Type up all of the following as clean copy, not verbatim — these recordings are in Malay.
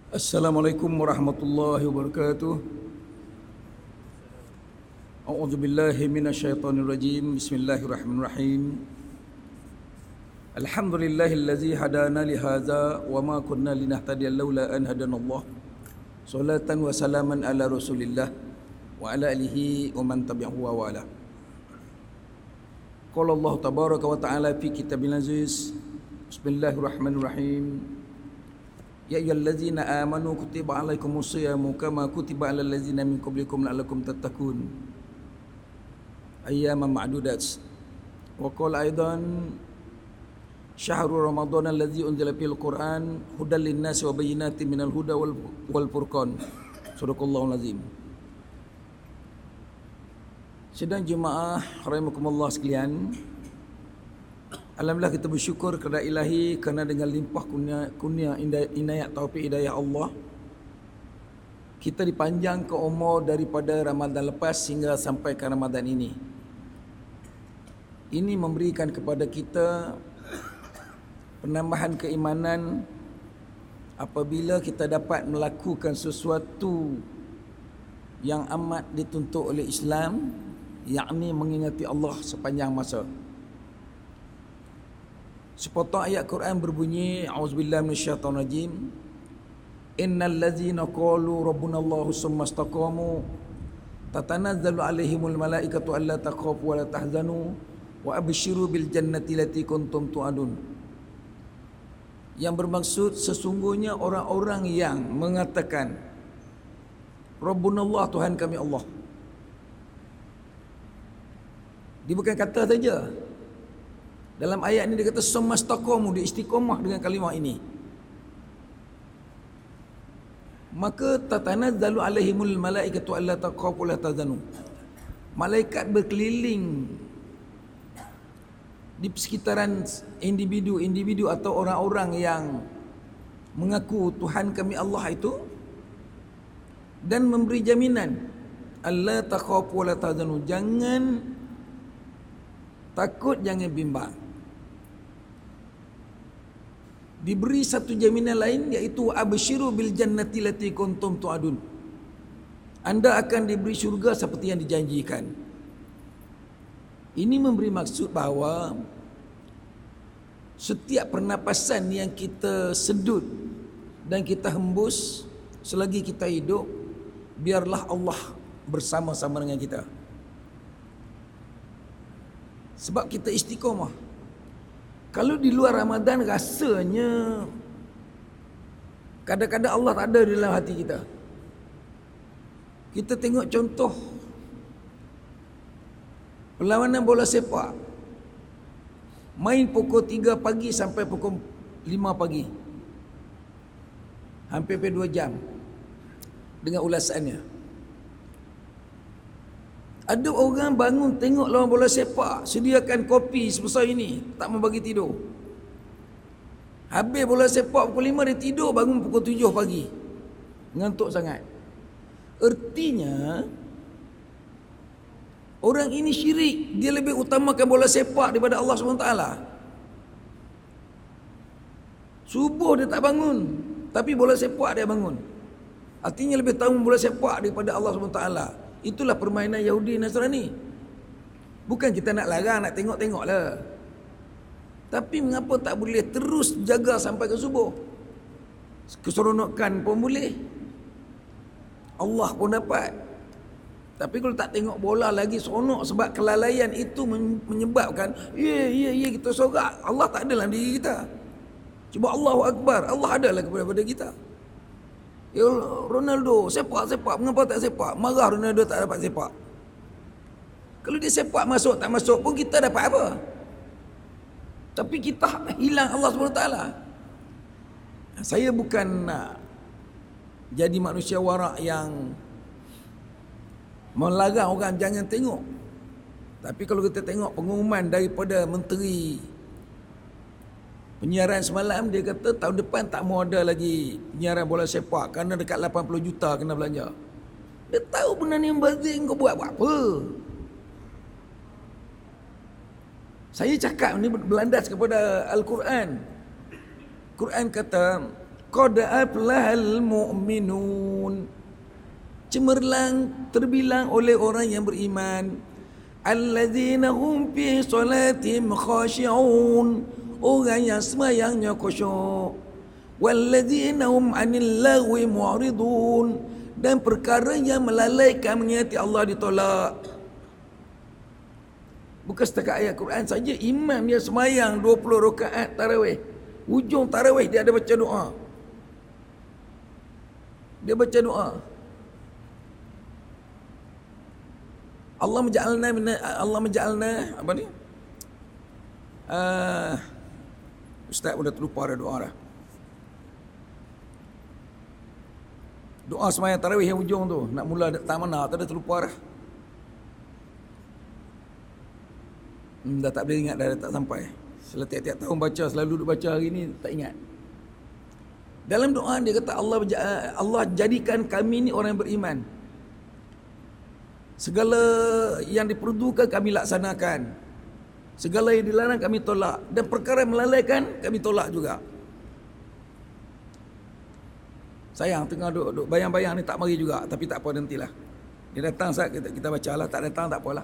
Assalamualaikum warahmatullahi wabarakatuh. A'udzu billahi minasyaitonir rajim. Bismillahirrahmanirrahim. Alhamdulillahillazi hadana li hadza wa ma kunna linahtadiya laula an hadanallah. Salatan wa salaman ala Rasulillah wa ala alihi wa man tabi'ahu wa wala. Qala Allah tabaraka wa ta'ala fi kitabil aziz. Bismillahirrahmanirrahim. Ya ayyuhallazina amanu kutiba alaikumus syiyamu kama kutiba alal ladzina min qablikum la'allakum tattaqun. Ayyaman ma'dudat. Wa qala aidan syahrul ramadhan alladzi unzila fil Qur'an hudal linnasi wa bayyinatin minal huda wal furqan. Shadaqallahul azim. Sidang jemaah rahimakumullah sekalian, alhamdulillah kita bersyukur kepada Ilahi kerana dengan limpah kurnia inayat taufik hidayah Allah, kita dipanjang ke umur daripada Ramadan lepas hingga sampai ke Ramadan ini. Ini memberikan kepada kita penambahan keimanan apabila kita dapat melakukan sesuatu yang amat dituntut oleh Islam, yakni mengingati Allah sepanjang masa. Sepotong ayat Quran berbunyi, A'udzubillahi minasyaitonir rajim. Innal ladzina qalu rabbunallahu tsumma istaqamu tatanazzalu alaihimul malaikatu alla takhafu wa la tahzanu wa abshiru bil jannati allati kuntum tu'adun. Yang bermaksud sesungguhnya orang-orang yang mengatakan Rabbunallah, Tuhan kami Allah. Dia bukan kata saja. Dalam ayat ini dia kata semastaqamu, dia istiqamah dengan kalimah ini. Maka tatanazzalu alaihimul malaikatu alla taqafu la tahzanu. Malaikat berkeliling di sekitaran individu atau orang-orang yang mengaku Tuhan kami Allah itu, dan memberi jaminan alla taqafu la tahzanu, jangan takut, jangan bimbang. Diberi satu jaminan lain, iaitu absyiru bil jannati lati kuntum tu'adun. Anda akan diberi syurga seperti yang dijanjikan. Ini memberi maksud bahawa setiap pernapasan yang kita sedut dan kita hembus selagi kita hidup, biarlah Allah bersama-sama dengan kita. Sebab kita istiqamah. Kalau di luar Ramadan rasanya kadang-kadang Allah tak ada dalam hati kita. Kita tengok contoh perlawanan bola sepak. Main pukul 3 pagi sampai pukul 5 pagi. Hampir 2 jam dengan ulasannya. Ada orang bangun tengok lawan bola sepak, sediakan kopi sebesar ini, tak mau bagi tidur. Habis bola sepak pukul 5 dia tidur, bangun pukul 7 pagi. Ngantuk sangat. Ertinya orang ini syirik, dia lebih utamakan bola sepak daripada Allah SWT. Subuh dia tak bangun, tapi bola sepak dia bangun. Artinya lebih tahu bola sepak daripada Allah SWT. Itulah permainan Yahudi Nasrani. Bukan kita nak larang, nak tengok-tengok lah. Tapi mengapa tak boleh terus jaga sampai ke subuh? Keseronokan pun boleh, Allah pun dapat. Tapi kalau tak tengok bola lagi seronok, sebab kelalaian itu menyebabkan ya kita sorak. Allah tak ada dalam diri kita. Cuba Allahu Akbar, Allah adalah kepada kita. Ya Ronaldo sepak, mengapa tak sepak? Marah Ronaldo tak dapat sepak. Kalau dia sepak masuk tak masuk pun kita dapat apa? Tapi kita hilang Allah SWT. Saya bukan nak jadi manusia warak yang melarang orang jangan tengok. Tapi kalau kita tengok pengumuman daripada Menteri Penyiaran semalam, dia kata tahun depan tak mau ada lagi penyiaran bola sepak kerana dekat 80 juta kena belanja. Dia tahu benda ni membazir, kau buat apa? Saya cakap ni berlandas kepada Al-Quran. Quran kata qad aflahal mu'minun. Cemerlang terbilang oleh orang yang beriman. Alladzina hum fi salatihim khashi'un, orang yang sembahyangnya khusyuk. Walladzina hum 'anil lagwi mu'ridun, dan perkara yang melalaikan mengingati Allah ditolak. Bukan setakat ayat Quran saja, imam dia sembahyang 20 rakaat tarawih. Hujung tarawih dia ada baca doa. Dia baca doa. Allah menja'alna apa ni? Ustaz sudah terlupa dah doa dah. Doa sembahyang tarawih yang hujung tu, nak mula tak mana, tak ada terlupa dah. Dah tak boleh ingat dah tak sampai. Tiap-tiap tahun baca, selalu duduk baca, hari ni tak ingat. Dalam doa dia kata Allah jadikan kami ni orang yang beriman. Segala yang diperlukan kami laksanakan. Segala yang dilarang kami tolak. Dan perkara yang melalaikan kami tolak juga. Sayang tengah duduk bayang-bayang ni tak mari juga. Tapi tak apa, nantilah. Dia datang saat kita baca lah. Tak datang tak apalah.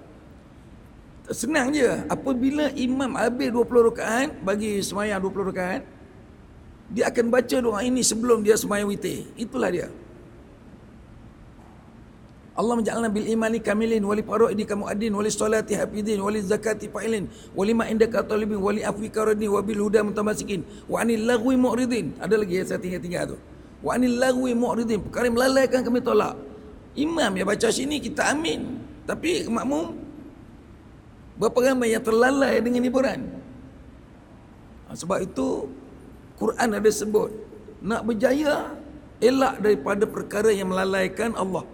Senang je. Apabila imam habis 20 rakaat, bagi semayang 20 rakaat, dia akan baca doa ini sebelum dia semayang witir. Itulah dia. Allah menja'alna bil imani kamilin wali faraidi kamu'adin wali salati hafidin wali zakati fa'ilin wali ma indaka talibin wali afwi karadin wa bil huda mutamasikin wa anil lagwi mu'ridin. Ada lagi saya tinggal tu. Wa anil lagwi mu'ridin, perkara yang melalaikan kami tolak. Imam yang baca sini kita amin, tapi makmum berapa ramai yang terlalai dengan hiburan. Sebab itu Quran ada sebut, nak berjaya elak daripada perkara yang melalaikan Allah,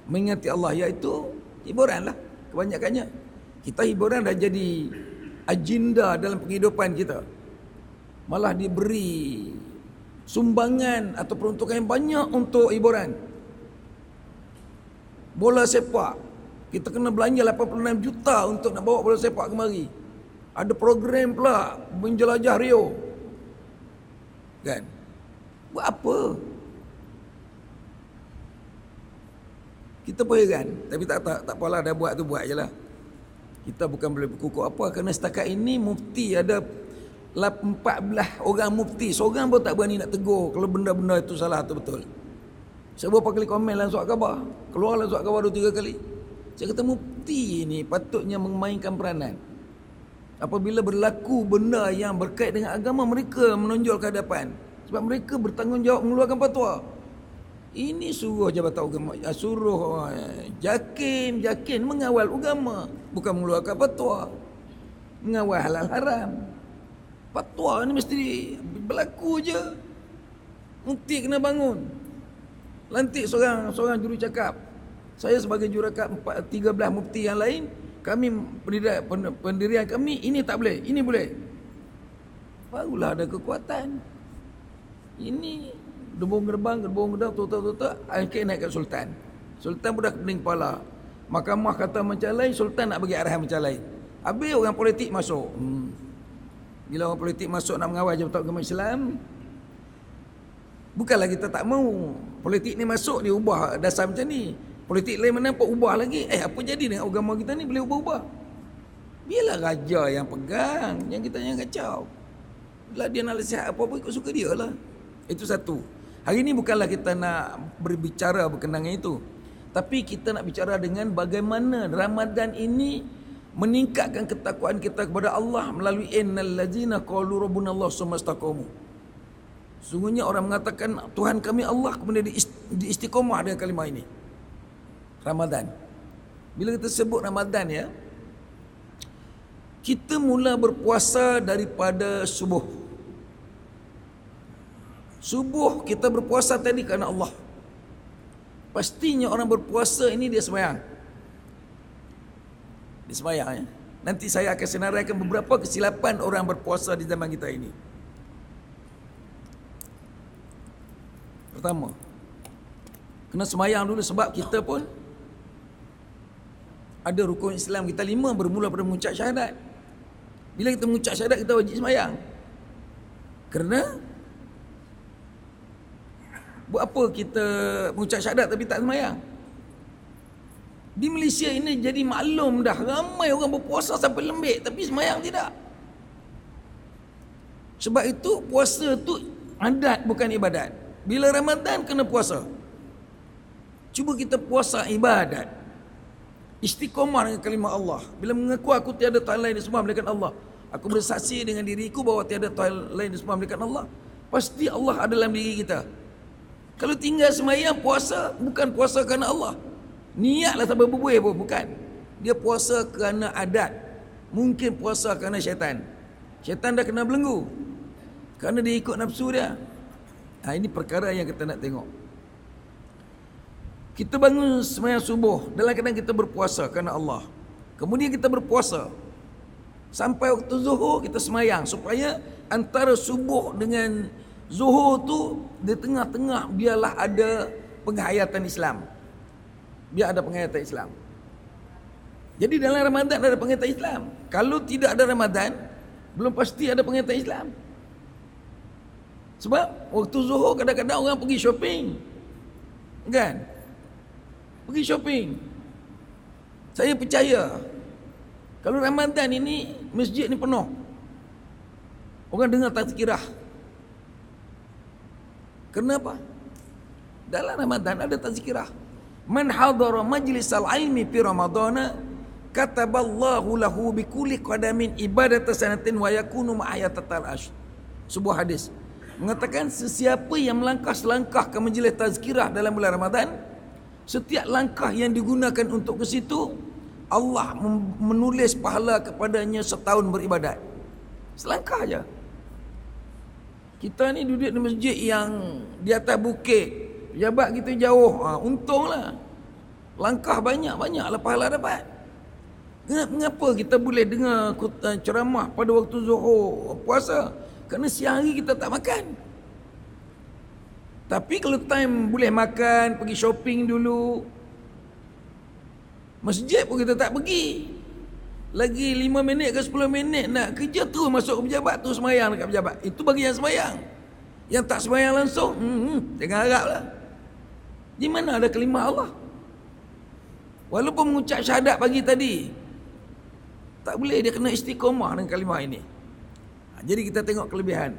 mengingati Allah, iaitu hiburan lah kebanyakannya. Kita hiburan dah jadi agenda dalam penghidupan kita. Malah diberi sumbangan atau peruntukan yang banyak untuk hiburan. Bola sepak, kita kena belanja 86 juta untuk nak bawa bola sepak kemari. Ada program pula menjelajah Rio. Kan? Buat apa? Kita pun heran. Tapi tak apalah, dah buat tu buat je lah. Kita bukan boleh berkukuh apa. Kerana setakat ini mufti ada 14 orang mufti. Seorang pun tak berani nak tegur kalau benda-benda itu salah atau betul. Saya berapa kali komen dalam surat khabar. Keluar dalam surat khabar 2-3 kali. Saya kata mufti ni patutnya memainkan peranan. Apabila berlaku benda yang berkait dengan agama, mereka menonjol ke hadapan. Sebab mereka bertanggungjawab mengeluarkan fatwa. Ini suruh Jabatan Agama, suruh Jakim mengawal agama, bukan mengeluarkan fatwa, mengawal halal haram. Fatwa ni mesti berlaku je. Mufti kena bangun. Lantik seorang jurucakap. Saya sebagai jurucakap 13 mufti yang lain, kami pendirian kami ini tak boleh, ini boleh. Barulah ada kekuatan. Ini gerbong gerbang, tutup, akhirnya naik ke Sultan. Sultan budak pening kepala. Mahkamah kata macam lain, Sultan nak bagi arahan macam lain. Habis orang politik masuk. Bila orang politik masuk nak mengawal Jabatan Agama Islam, bukanlah kita tak mau. Politik ni masuk, dia ubah dasar macam ni. Politik lain mana apa ubah lagi. Apa jadi dengan agama kita ni boleh ubah-ubah? Biarlah raja yang pegang, yang kita jangan kacau. Bila dia nak nasihat apa-apa ikut suka dia lah. Itu satu. Hari ini bukanlah kita nak berbicara berkenaan itu, tapi kita nak bicara dengan bagaimana Ramadan ini meningkatkan ketakwaan kita kepada Allah melalui innal ladzina qalu rabbuna Allah tsumma istaqamu. Sungguhnya orang mengatakan Tuhan kami Allah, kemudian istiqamah dengan kalimah ini. Ramadan. Bila kita sebut Ramadan ya, kita mula berpuasa daripada subuh. Subuh kita berpuasa tadi kerana Allah. Pastinya orang berpuasa ini dia sembahyang. Dia sembahyang ya. Nanti saya akan senaraikan beberapa kesilapan orang berpuasa di zaman kita ini. Pertama, kena sembahyang dulu sebab kita pun ada rukun Islam kita 5 bermula pada mengucap syahadat. Bila kita mengucap syahadat kita wajib sembahyang. Kerana Buat apa kita mengucap syahadat tapi tak semayang? Di Malaysia ini jadi maklum dah, ramai orang berpuasa sampai lembik tapi semayang tidak. Sebab itu puasa tu adat bukan ibadat. Bila Ramadan kena puasa. Cuba kita puasa ibadat. Istiqamah dengan kalimah Allah. Bila mengaku aku tiada Tuhan lain disembah melainkan Allah. Aku bersaksi dengan diriku bahawa tiada Tuhan lain disembah melainkan Allah. Pasti Allah ada dalam diri kita. Kalau tinggal semayang puasa, bukan puasa kerana Allah. Niatlah sampai berbuih pun, bukan. Dia puasa kerana adat. Mungkin puasa kerana syaitan. Syaitan dah kena belenggu. Kerana dia ikut nafsu dia. Ini perkara yang kita nak tengok. Kita bangun sembahyang subuh, dalam keadaan kita berpuasa kerana Allah. Kemudian kita berpuasa sampai waktu zuhur kita semayang, supaya antara subuh dengan zuhur tu di tengah-tengah biarlah ada penghayatan Islam. Biar ada penghayatan Islam. Jadi dalam Ramadan ada penghayatan Islam. Kalau tidak ada Ramadan, belum pasti ada penghayatan Islam. Sebab waktu zuhur kadang-kadang orang pergi shopping, kan? Pergi shopping. Saya percaya kalau Ramadan ini masjid ni penuh, orang dengar tazkirah. Kenapa? Dalam Ramadan ada tazkirah. Man hadara majlisal ilmi fi ramadana kataballahu lahu bikulli qadamin ibadatan sanatin wa yakunu ma'ayatal ash. Sebuah hadis mengatakan sesiapa yang melangkah selangkah ke majlis tazkirah dalam bulan Ramadan, setiap langkah yang digunakan untuk ke situ, Allah menulis pahala kepadanya setahun beribadat. Selangkah aja. Kita ni duduk di masjid yang di atas bukit, pejabat kita jauh, untunglah. Langkah banyak-banyaklah pahala dapat. Mengapa kita boleh dengar ceramah pada waktu zuhur puasa? Kerana siang hari kita tak makan. Tapi kalau time boleh makan, pergi shopping dulu, masjid pun kita tak pergi. Lagi 5 minit ke 10 minit nak kerja tu masuk ke pejabat tu, semayang dekat pejabat. Itu bagi yang semayang. Yang tak semayang langsung, jangan harap lah. Di mana ada kalimah Allah? Walaupun mengucap syahadat pagi tadi, tak boleh, dia kena istiqamah dengan kalimah ini. Jadi kita tengok kelebihan.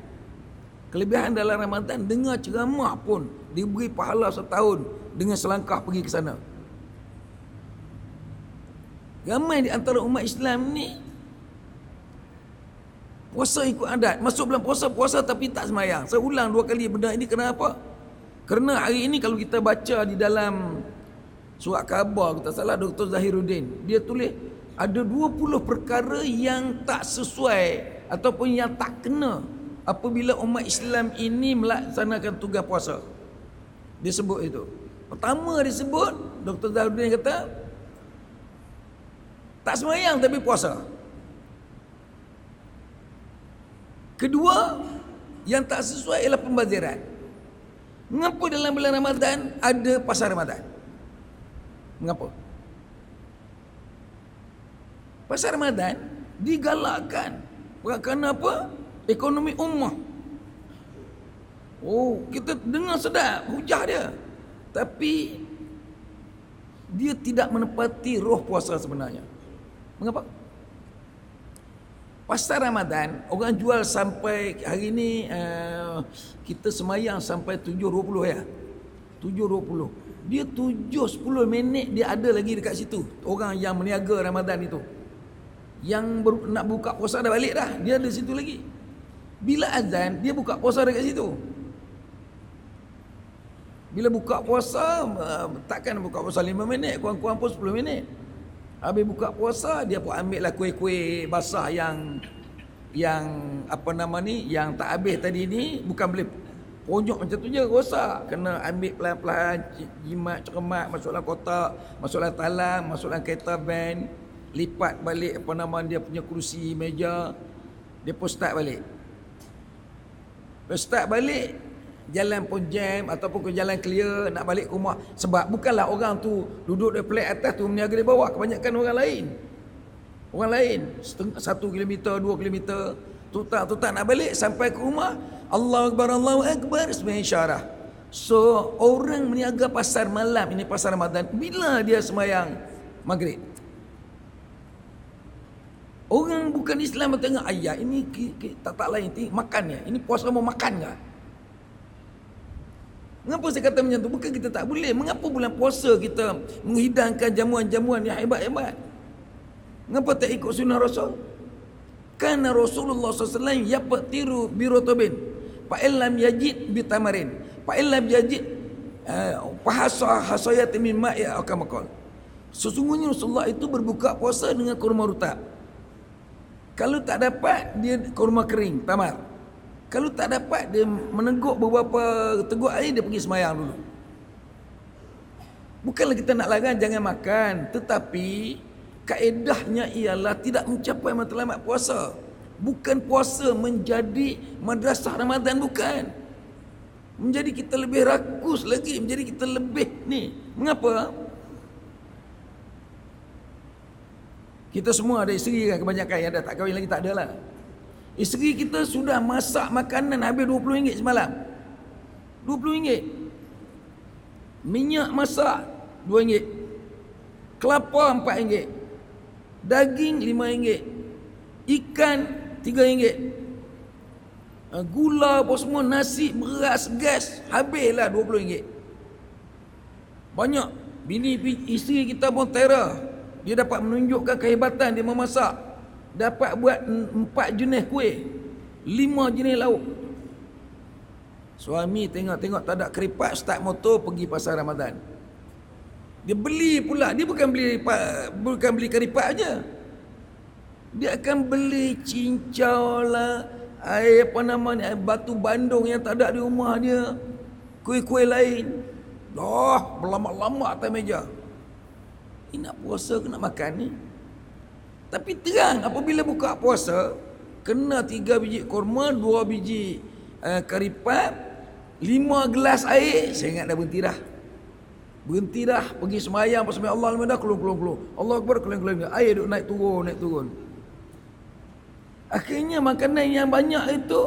Kelebihan dalam Ramadan, dengar ceramah pun diberi pahala setahun dengan selangkah pergi ke sana. Ramai di antara umat Islam ni puasa ikut adat. Masuk bulan puasa tapi tak semayang. Saya ulang 2 kali benda ini. Kenapa? Kerana hari ini kalau kita baca di dalam surat khabar, kita salah, Dr. Zahiruddin, dia tulis ada 20 perkara yang tak sesuai ataupun yang tak kena apabila umat Islam ini melaksanakan tugas puasa. Dia sebut itu. Pertama dia sebut, Dr. Zahiruddin kata, tak semayang tapi puasa. Kedua, yang tak sesuai ialah pembaziran. Mengapa dalam bulan Ramadan ada pasar Ramadan? Mengapa? Pasar Ramadan digalakkan. Kerana apa? Ekonomi ummah. Oh, kita dengar sedap hujah dia. Tapi dia tidak menepati roh puasa sebenarnya. Mengapa? Pasar Ramadan orang jual sampai hari ni kita semayang sampai 7.20 ya. 7.20. Dia 7.10 minit dia ada lagi dekat situ. Orang yang meniaga Ramadan itu. Yang nak buka puasa dah balik dah. Dia ada situ lagi. Bila azan dia buka puasa dekat situ. Bila buka puasa takkan buka puasa 5 minit, kurang-kurang pun 10 minit. Habis buka puasa dia pun ambil lah kuih-kuih basah yang apa nama ni, yang tak habis tadi ni, bukan boleh pojok macam tu je rosak, kena ambil pelan-pelan, jimat, cermat, masuk dalam kotak, masuk dalam talang, masuk dalam kereta van, lipat balik apa nama dia punya kerusi, meja, dia pun start balik. Start balik, jalan pun jam ataupun ke jalan clear nak balik ke rumah. Sebab bukanlah orang tu duduk di pelik atas tu meniaga di bawah, kebanyakan orang lain. Orang lain 1 kilometer, 2 kilometer, tu tak nak balik sampai ke rumah, Allahu Akbar, Allahu Akbar, sebenarnya isyarah. So orang meniaga pasar malam ini, pasar Ramadan, bila dia sembahyang maghrib. Orang bukan Islam tengok ayat ini tak lain makan ya. Ini puasa mau makan ke? Mengapa saya kata macam tu? Bukan kita tak boleh. Mengapa bulan puasa kita menghidangkan jamuan-jamuan yang hebat-hebat? Mengapa tak ikut sunnah Rasul? Karena Rasulullah SAW yapatiru birotobin, fa'illam yajid bitamarin, fa'illam yajid hasayat min ma'i akamakal. Sesungguhnya Rasulullah itu berbuka puasa dengan kurma rutab. Kalau tak dapat, dia kurma kering, tamar. Kalau tak dapat, dia meneguk beberapa teguk air, dia pergi semayang dulu. Bukanlah kita nak larang jangan makan, tetapi kaedahnya ialah tidak mencapai matlamat puasa. Bukan puasa menjadi madrasah Ramadan, bukan. Menjadi kita lebih rakus lagi, menjadi kita lebih ni. Mengapa? Kita semua ada isteri kan, kebanyakan yang dah tak kahwin lagi tak ada lah. Isteri kita sudah masak makanan habis RM20 semalam. RM20. Minyak masak RM2. Kelapa RM4. Daging RM5. Ikan RM3. Gula apa semua, nasi, beras, gas, habislah RM20. Banyak. Bini isteri kita pun terah. Dia dapat menunjukkan kehebatan dia memasak. Dapat buat 4 jenis kuih, 5 jenis lauk. Suami tengok-tengok tak ada keripat, start motor pergi pasar Ramadan. Dia beli pula. Dia bukan beli keripat aja. Dia akan beli cincau lah, air apa namanya, batu bandung yang tak ada di rumah dia, kuih-kuih lain. Dah berlama-lama atas meja. Ini nak puasa ke nak makan ni? Tapi terang apabila buka puasa, kena 3 biji kurma, 2 biji karipat, 5 gelas air. Saya ingat dah berhenti dah. Berhenti dah. Pergi semayang, pas semayang Allah Alhamdulillah, keluar. Allah Akbar, keluar. Air duk naik turun. Akhirnya makanan yang banyak itu,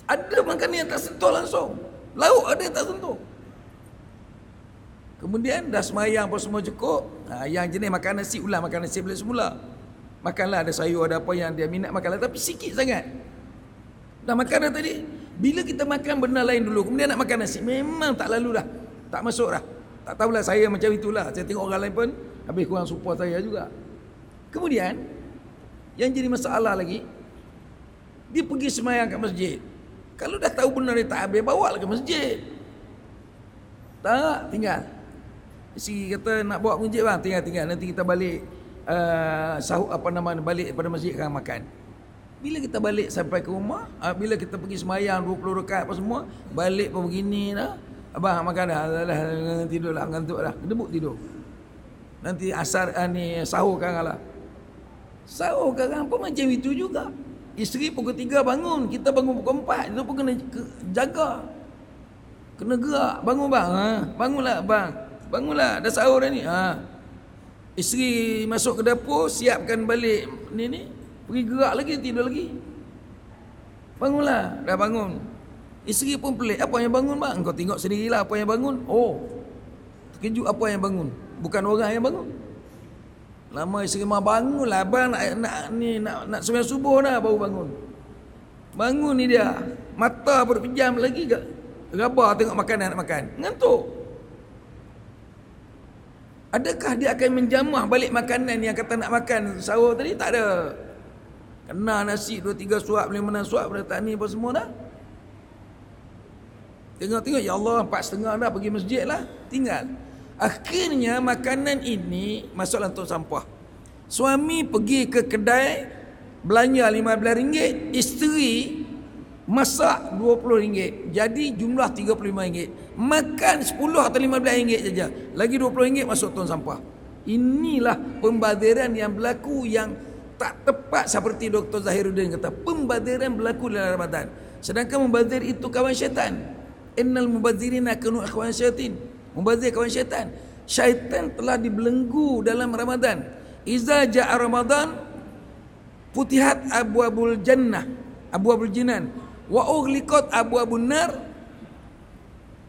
ada makanan yang tak sentuh langsung. Lauk ada yang tak sentuh. Kemudian dah semayang apa semua cukup. Yang jenis makan nasi, ulang makan nasi balik semula. Makanlah, ada sayur, ada apa yang dia minat makanlah, tapi sikit sangat. Dah makan dah tadi. Bila kita makan benda lain dulu, kemudian nak makan nasi, memang tak lalu dah. Tak masuk dah. Tak tahulah, saya macam itulah. Saya tengok orang lain pun habis kurang support saya juga. Kemudian yang jadi masalah lagi, dia pergi semayang kat masjid. Kalau dah tahu benda dia tak habis, bawa lah ke masjid. Tak, tinggal. Isteri kata nak bawa ke masjid bang, tinggal. Nanti kita balik sahur balik pada masjid kan makan. Bila kita balik sampai ke rumah, bila kita pergi semayang 20 rakaat apa semua, balik pun begini dah. Abang makan dah, tidurlah, ngantuk dah. Debuk tidur. Nanti asar ni sahur kan lah. Sahur kan pun macam itu juga. Isteri pukul 3 bangun, kita bangun pukul 4, itu pun kena jaga. Kena gerak. Bangun bang. Bangunlah bang. Bangunlah. Dah sahur dah ni. Isteri masuk ke dapur. Siapkan balik ni. Pergi gerak lagi. Tidur lagi. Bangunlah. Dah bangun. Isteri pun pelik. Apa yang bangun bang? Kau tengok sendirilah apa yang bangun. Oh. Terkejut apa yang bangun. Bukan orang yang bangun. Lama isteri mah bangunlah. Abang nak sembahyang subuh dah baru bangun. Bangun ni dia. Mata baru pejam lagi ke? Rabar tengok makanan nak makan. Ngantuk. Adakah dia akan menjamah balik makanan yang kata nak makan sahur tadi? Tak ada. Kena nasi 2-3 suap, 5-6 suap pada tak ni apa semua dah. Tengok-tengok, ya Allah 4.30 dah pergi masjid lah. Tinggal. Akhirnya makanan ini masuk dalam tong sampah. Suami pergi ke kedai belanja RM15, isteri masak RM20. Jadi jumlah RM35. Makan 10 atau RM15 saja. Lagi RM20 masuk tong sampah. Inilah pembaziran yang berlaku yang tak tepat seperti Dr. Zahiruddin kata. Pembaziran berlaku dalam Ramadan. Sedangkan membazir itu kawan syaitan. Innal mubazirina kanu akhwan syaitin. Membazir kawan syaitan. Syaitan telah dibelenggu dalam Ramadan. Iza ja'a Ramadan futihat abwabul jannah, abwabul jinan, wa ughliqat abwabun nar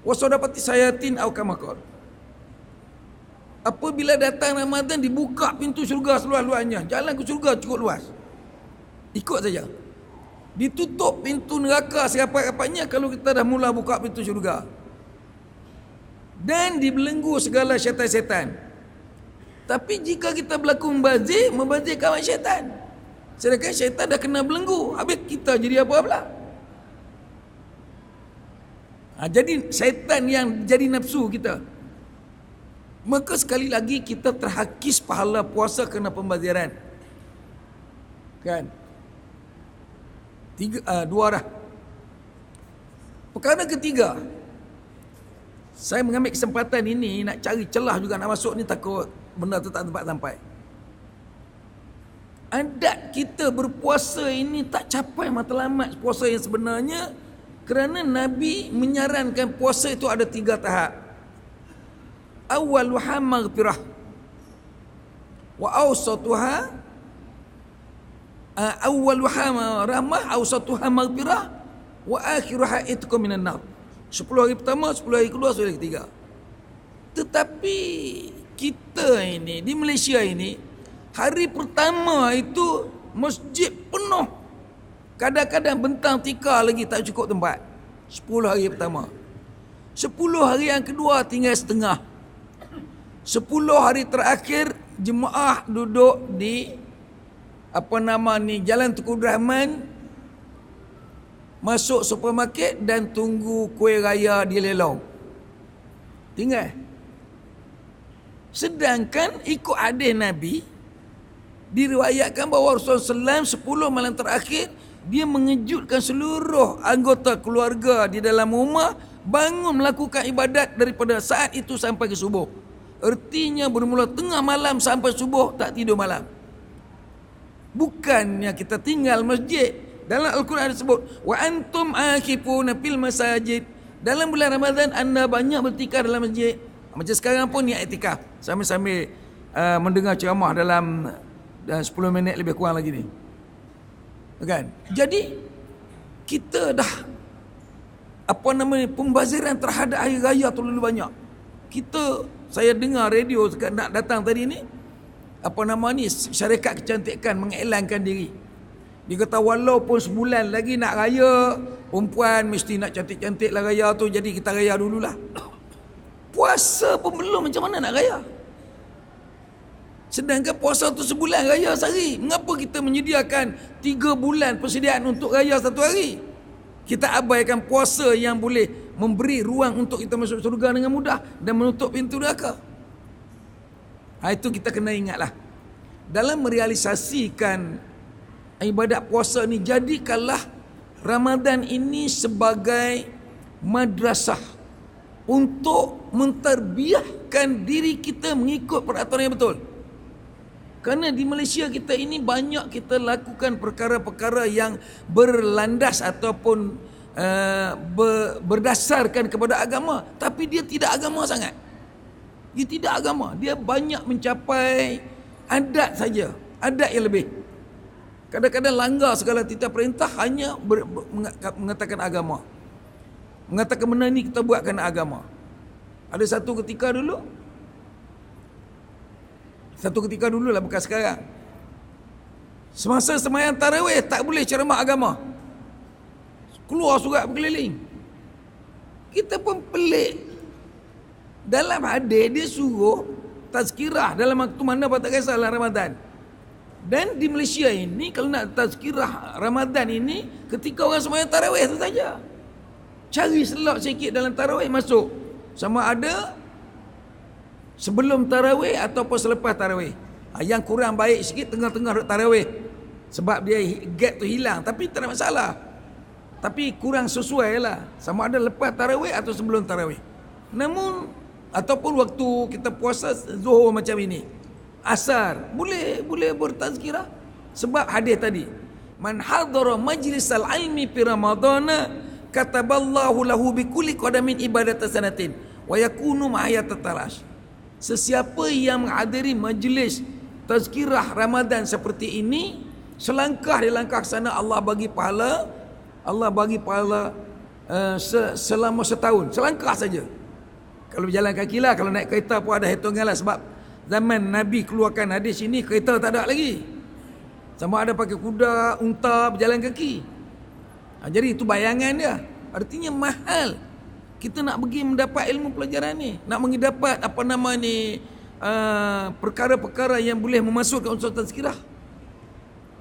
wa sadaqati sayatin aw kama qala. Apabila datang Ramadan, dibuka pintu syurga seluas-luasnya. Jalan ke syurga cukup luas. Ikut saja. Ditutup pintu neraka serapat-rapatnya kalau kita dah mula buka pintu syurga. Dan dibelenggu segala syaitan-syaitan. Tapi jika kita berlaku membazir kawan syaitan. Sedangkan syaitan dah kena belenggu. Habis kita jadi apa pula? Jadi syaitan yang jadi nafsu kita. Maka sekali lagi kita terhakis pahala puasa kerana pembaziran. Kan? Dua arah. Perkara ketiga, saya mengambil kesempatan ini nak cari celah juga nak masuk ni, takut benda tu tak tempat sampai. Adat kita berpuasa ini tak capai matlamat puasa yang sebenarnya kerana Nabi menyarankan puasa itu ada 3 tahap. Awwaluha maghfirah wa awsatuha rahmah, awsatuha maghfirah wa akhiruha itqu minan nar. 10 hari pertama, 10 hari kedua, 10 hari ketiga. Tetapi kita ini di Malaysia ini, hari pertama itu masjid penuh. Kadang-kadang bentang tikar lagi tak cukup tempat. 10 hari pertama. 10 hari yang kedua tinggal setengah. 10 hari terakhir jemaah duduk di Jalan Tunku Rahman, masuk supermarket dan tunggu kuih raya di lelong. Tinggal. Sedangkan ikut hadis Nabi, diriwayatkan bahawa Rasulullah SAW 10 malam terakhir dia mengejutkan seluruh anggota keluarga di dalam rumah bangun melakukan ibadat daripada saat itu sampai ke subuh. Artinya bermula tengah malam sampai subuh tak tidur malam. Bukannya kita tinggal masjid. Dalam Al-Quran disebut wa antum akifuna fil masajid. Dalam bulan Ramadan anda banyak bertikar dalam masjid. Macam sekarang pun ni iktikaf sambil-sambil mendengar ceramah dalam 10 minit lebih kurang lagi ni. Kan? Jadi kita dah pembaziran terhadap hari raya terlalu banyak. Saya dengar radio nak datang tadi ni, syarikat kecantikan mengiklankan diri. Dia kata walaupun sebulan lagi nak raya, perempuan mesti nak cantik-cantik lah raya tu, jadi kita raya dululah. Puasa pun belum, macam mana nak raya? Sedangkan puasa tu sebulan, raya sehari. Mengapa kita menyediakan 3 bulan persediaan untuk raya 1 hari? Kita abaikan puasa yang boleh memberi ruang untuk kita masuk surga dengan mudah dan menutup pintu neraka. Itu kita kena ingatlah. Dalam merealisasikan ibadat puasa ni, jadikanlah Ramadan ini sebagai madrasah untuk menterbiahkan diri kita mengikut peraturan yang betul. Kerana di Malaysia kita ini banyak kita lakukan perkara-perkara yang berlandas ataupun berdasarkan kepada agama, tapi dia tidak agama sangat. Dia tidak agama, dia banyak mencapai adat saja, adat yang lebih. Kadang-kadang langgar segala titah perintah hanya mengatakan agama. Mengatakan benda ni kita buat kerana agama. Ada satu ketika dulu lah, bukan sekarang. Semasa sembahyang tarawih tak boleh ceramah agama. Keluar surat berkeliling. Kita pun pelik. Dalam hadis dia suruh tazkirah dalam waktu mana pun tak kisahlah Ramadan. Dan di Malaysia ini kalau nak tazkirah Ramadan ini ketika orang sembahyang tarawih tu saja. Cari slot sikit dalam tarawih masuk. Sama ada sebelum tarawih ataupun selepas tarawih. Yang kurang baik sikit tengah-tengah tarawih. Sebab dia gap tu hilang. Tapi tak ada masalah. Tapi kurang sesuai lah. Sama ada lepas tarawih atau sebelum tarawih. Namun ataupun waktu kita puasa zuhur macam ini, asar, boleh bertazkirah. Sebab hadis tadi, man hadara majlisal ilmi fi ramadana kataballahu lahu bi kulli qadamin ibadat sanatin wa yakunu ma'ayat tarash. Sesiapa yang menghadiri majlis tazkirah Ramadan seperti ini, selangkah di langkah sana Allah bagi pahala Allah bagi pahala selama setahun, selangkah saja. Kalau berjalan kaki lah, kalau naik kereta pun ada hitungan lah. Sebab zaman Nabi keluarkan hadis ini, kereta tak ada lagi. Sama ada pakai kuda, unta, berjalan kaki. Jadi itu bayangan dia. Artinya mahal kita nak pergi mendapat ilmu pelajaran ni, nak mendapat perkara-perkara yang boleh memasukkan unsur tazkirah.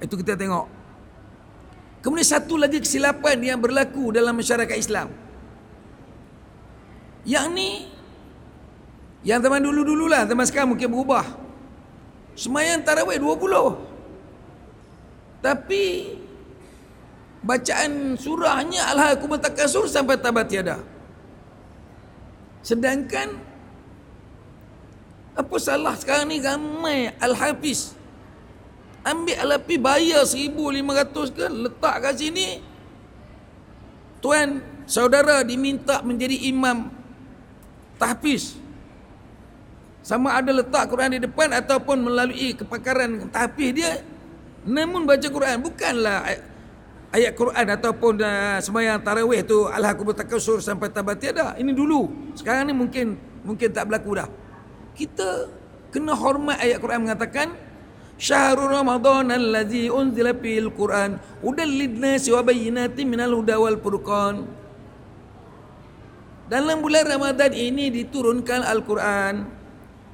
Itu kita tengok. Kemudian satu lagi kesilapan yang berlaku dalam masyarakat Islam, yang ni, yang zaman dulu-dululah, zaman sekarang mungkin berubah. Sembahyang tarawih 20, tapi bacaan surahnya Alhaakumut Takasur sampai tabat tiada. Sedangkan apa salah sekarang ni ramai Al-Hafiz ambil Al-Hafiz bayar 1,500 kan, letak kat sini. Tuan saudara diminta menjadi imam tahfiz, sama ada letak Quran di depan ataupun melalui kepakaran tahfiz dia, namun baca Quran bukanlah ayat Quran ataupun sembahyang tarawih tu Alhaakumut Takasur sampai tabat tiada. Ini dulu. Sekarang ni mungkin tak berlaku dah. Kita kena hormat ayat Quran mengatakan Syahrul Ramadan allazi unzila fil Quran hudal lin-nasi wa bayyinatin minal huda wal furqan. Dalam bulan Ramadan ini diturunkan Al-Quran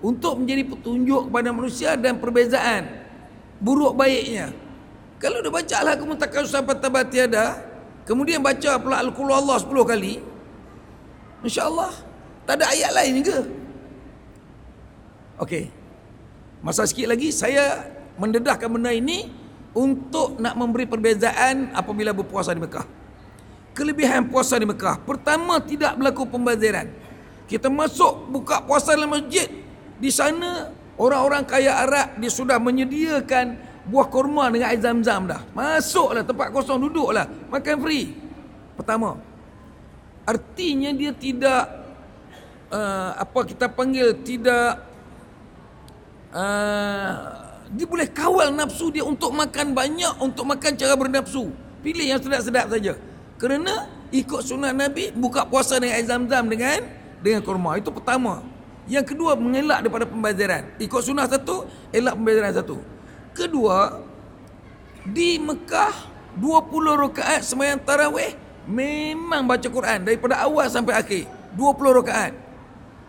untuk menjadi petunjuk kepada manusia dan perbezaan buruk baiknya. Kalau dia baca Alhaakumut Takasur sampai tabat tiada, kemudian baca pula Al-Qul Allah 10 kali, insya-Allah tak ada ayat lain ke? Okey. Masa sikit lagi saya mendedahkan benda ini untuk nak memberi perbezaan apabila berpuasa di Mekah. Kelebihan puasa di Mekah, pertama, tidak berlaku pembaziran. Kita masuk buka puasa dalam masjid, di sana orang-orang kaya Arab dia sudah menyediakan buah kurma dengan air zam-zam dah. Masuklah tempat kosong, duduklah, makan free. Pertama, artinya dia tidak dia boleh kawal nafsu dia untuk makan banyak, untuk makan cara bernafsu. Pilih yang sedap-sedap saja. Kerana ikut sunnah Nabi, buka puasa dengan air zam-zam dengan kurma. Itu pertama. Yang kedua, mengelak daripada pembaziran. Ikut sunnah satu, elak pembaziran satu. Kedua, di Mekah 20 rakaat sembahyang tarawih memang baca Quran daripada awal sampai akhir. 20 rakaat.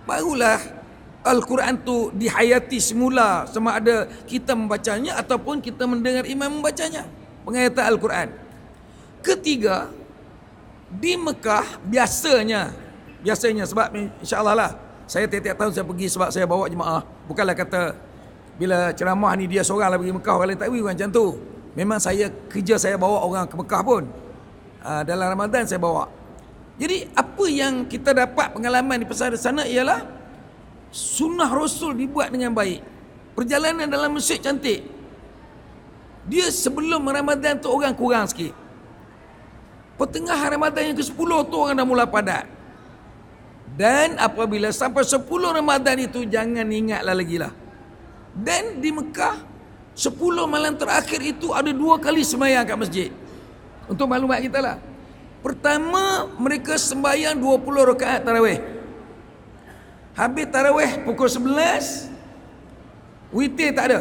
Barulah Al-Quran tu dihayati semula, sama ada kita membacanya ataupun kita mendengar imam membacanya. Penghayatan Al-Quran. Ketiga, di Mekah biasanya sebab insya-Allah lah, saya tiap-tiap tahun saya pergi sebab saya bawa jemaah. Bukanlah kata bila ceramah ni dia seorang lah pergi Mekah, orang lain tak pergi, macam tu. Memang saya kerja, saya bawa orang ke Mekah pun. Dalam Ramadan saya bawa. Jadi apa yang kita dapat pengalaman di pesantren sana ialah sunnah Rasul dibuat dengan baik. Perjalanan dalam masjid cantik. Dia sebelum Ramadan tu orang kurang sikit. Pertengahan Ramadan yang ke-10 tu orang dah mula padat. Dan apabila sampai 10 Ramadan itu, jangan ingatlah lagi lah. Dan di Mekah 10 malam terakhir itu ada 2 kali sembahyang kat masjid. Untuk maklumat kita lah. Pertama, mereka sembahyang 20 rakaat tarawih. Habis tarawih pukul 11, witir tak ada.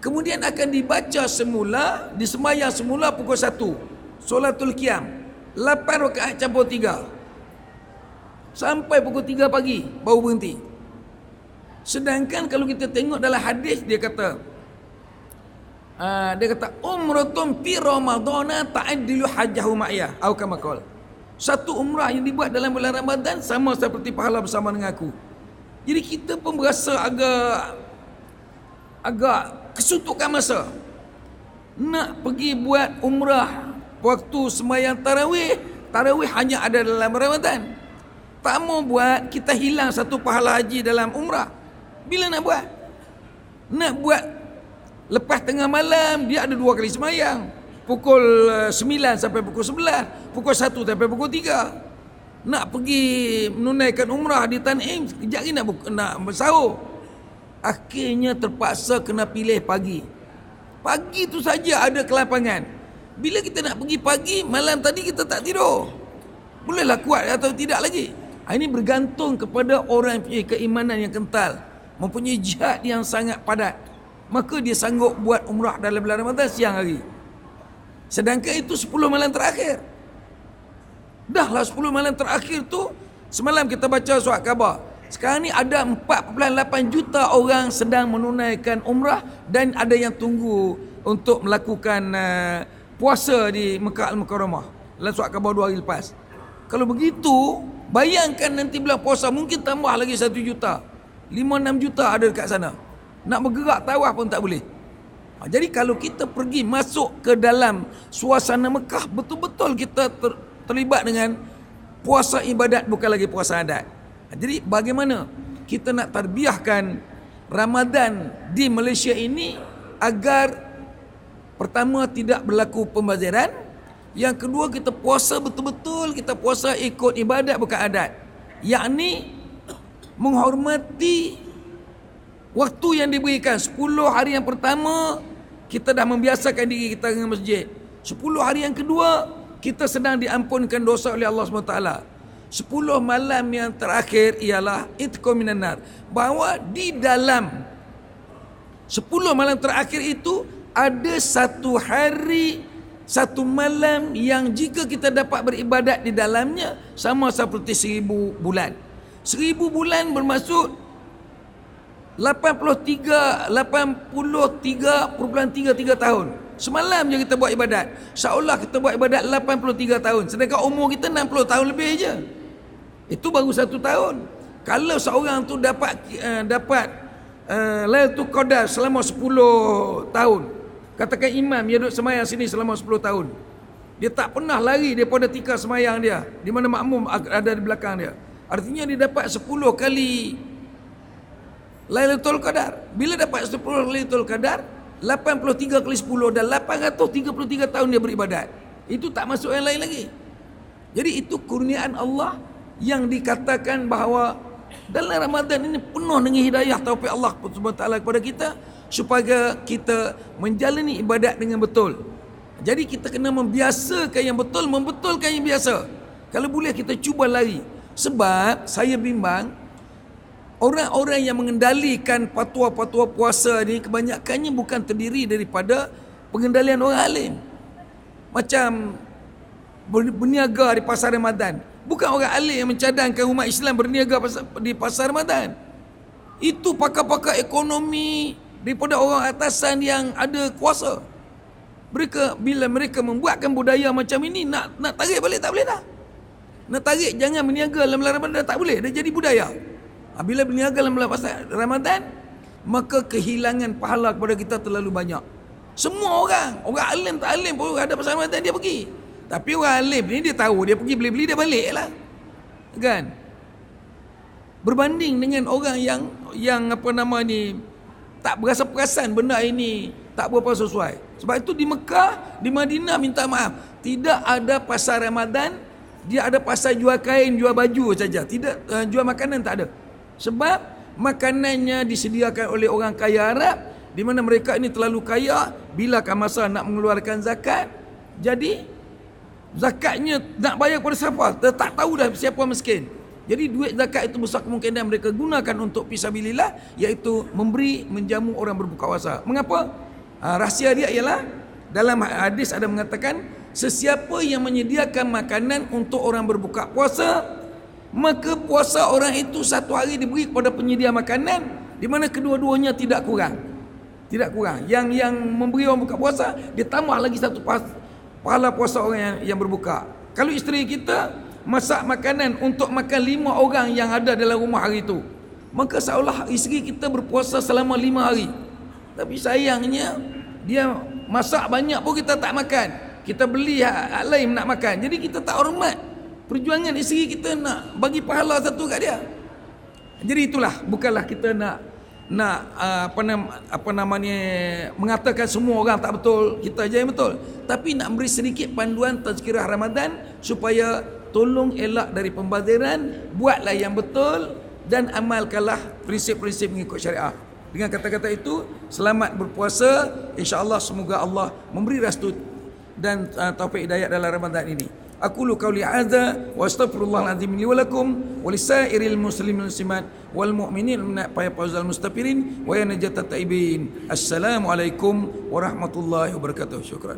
Kemudian akan dibaca semula, disembahyang semula pukul 1. Solatul Qiyam 8 rakaat campur 3. Sampai pukul 3 pagi baru berhenti. Sedangkan kalau kita tengok dalam hadis, dia kata umratun fi ramadhana ta'addilu hajjahu ma'iyah atau kama qala. Satu umrah yang dibuat dalam bulan Ramadan sama seperti pahala bersama dengan aku. Jadi kita pun berasa agak kesuntukan masa nak pergi buat umrah waktu sembahyang tarawih hanya ada dalam Ramadan. Tak mau buat, kita hilang satu pahala haji dalam umrah. Bila nak buat? Nak buat lepas tengah malam, dia ada 2 kali sembahyang. Pukul 9 sampai pukul 11, pukul 1 sampai pukul 3. Nak pergi menunaikan umrah di Tan'im, kejap lagi nak bersahur. Akhirnya terpaksa kena pilih pagi. Pagi tu saja ada kelapangan. Bila kita nak pergi pagi, malam tadi kita tak tidur. Bolehlah kuat atau tidak lagi. Ini bergantung kepada orang yang punya keimanan yang kental, mempunyai jihad yang sangat padat. Maka dia sanggup buat umrah dalam bulan Ramadan siang hari. Sedangkan itu 10 malam terakhir. Dahlah 10 malam terakhir tu, semalam kita baca surat khabar. Sekarang ni ada 4.8 juta orang sedang menunaikan umrah dan ada yang tunggu untuk melakukan puasa di Mekah Al-Mukarramah. Dalam surat khabar 2 hari lepas. Kalau begitu, bayangkan nanti bulan puasa mungkin tambah lagi 1 juta. 5-6 juta ada dekat sana. Nak bergerak tawaf pun tak boleh. Jadi kalau kita pergi masuk ke dalam suasana Mekah, betul-betul kita terlibat dengan puasa ibadat, bukan lagi puasa adat. Jadi bagaimana kita nak tarbiyahkan Ramadan di Malaysia ini agar pertama tidak berlaku pembaziran, yang kedua kita puasa betul-betul, kita puasa ikut ibadat bukan adat, yakni menghormati waktu yang diberikan. 10 hari yang pertama kita dah membiasakan diri kita dengan masjid. 10 hari yang kedua kita sedang diampunkan dosa oleh Allah SWT. 10 malam yang terakhir ialah itqu minan nar. Bahawa di dalam 10 malam terakhir itu ada satu hari, satu malam yang jika kita dapat beribadat di dalamnya sama seperti 1000 bulan. 1000 bulan bermaksud 83.33 tahun. Semalam je kita buat ibadat, seolah kita buat ibadat 83 tahun. Sedangkan umur kita 60 tahun lebih je. Itu baru 1 tahun. Kalau seorang tu dapat Lailatul Qadar selama 10 tahun, katakan imam dia duduk semayang sini selama 10 tahun, dia tak pernah lari daripada tikar semayang dia, di mana makmum ada di belakang dia. Artinya dia dapat 10 kali Lailatul Qadar. Bila dapat 10 Lailatul Qadar, 83 kali 10 dan 833 tahun dia beribadat. Itu tak masuk yang lain lagi. Jadi itu kurniaan Allah yang dikatakan bahawa dalam Ramadan ini penuh dengan hidayah taufik Allah SWT kepada kita supaya kita menjalani ibadat dengan betul. Jadi kita kena membiasakan yang betul, membetulkan yang biasa. Kalau boleh kita cuba lari. Sebab saya bimbang orang-orang yang mengendalikan fatwa-fatwa puasa ni kebanyakannya bukan terdiri daripada pengendalian orang alim. Macam berniaga di pasar Ramadan. Bukan orang alim yang mencadangkan umat Islam berniaga di pasar Ramadan. Itu pakar-pakar ekonomi daripada orang atasan yang ada kuasa. Bila mereka membuatkan budaya macam ini, nak tarik balik tak boleh dah. Nak tarik jangan berniaga dalam bulan Ramadan tak boleh, dah jadi budaya. Bila berniaga dalam bulan Ramadan, maka kehilangan pahala kepada kita terlalu banyak. Semua orang alim tak alim pun ada pasal Ramadan dia pergi. Tapi orang alim ni dia tahu, dia pergi beli-beli dia balik lah. Kan? Berbanding dengan orang yang tak berasa perasan benda ini tak berapa sesuai. Sebab itu di Mekah, di Madinah minta maaf, tidak ada pasar Ramadan, dia ada pasar jual kain, jual baju saja. Tidak jual makanan tak ada. Sebab makanannya disediakan oleh orang kaya Arab, di mana mereka ini terlalu kaya, bilakah masa nak mengeluarkan zakat. Jadi zakatnya nak bayar kepada siapa? Tak tahu dah siapa miskin. Jadi duit zakat itu besar kemungkinan mereka gunakan untuk fisabilillah, iaitu memberi, menjamu orang berbuka puasa. Mengapa? Rahsia dia ialah dalam hadis ada mengatakan, sesiapa yang menyediakan makanan untuk orang berbuka puasa, maka puasa orang itu satu hari diberi kepada penyedia makanan, di mana kedua-duanya tidak kurang. Tidak kurang. Yang memberi orang buka puasa, dia tambah lagi satu pahala puasa orang yang berbuka. Kalau isteri kita masak makanan untuk makan 5 orang yang ada dalam rumah hari itu, maka seolah isteri kita berpuasa selama 5 hari. Tapi sayangnya dia masak banyak pun kita tak makan. Kita beli hak lain nak makan. Jadi kita tak hormat perjuangan isteri kita nak bagi pahala satu kat dia. Jadi itulah, bukanlah kita nak mengatakan semua orang tak betul, kita aja yang betul. Tapi nak beri sedikit panduan tazkirah Ramadan supaya tolong elak dari pembaziran, buatlah yang betul dan amalkanlah prinsip-prinsip mengikut syariah. Dengan kata-kata itu, selamat berpuasa. InsyaAllah semoga Allah memberi restu dan taufik hidayah dalam Ramadan ini. Aqulu qauli hadza wa astaghfirullahal azim li wa lakum wa lisairil muslimin wal muslimat wal mu'minin wa fawzal mustaqirin wa ya najatat taibin. Assalamualaikum warahmatullahi wabarakatuh. Syukran.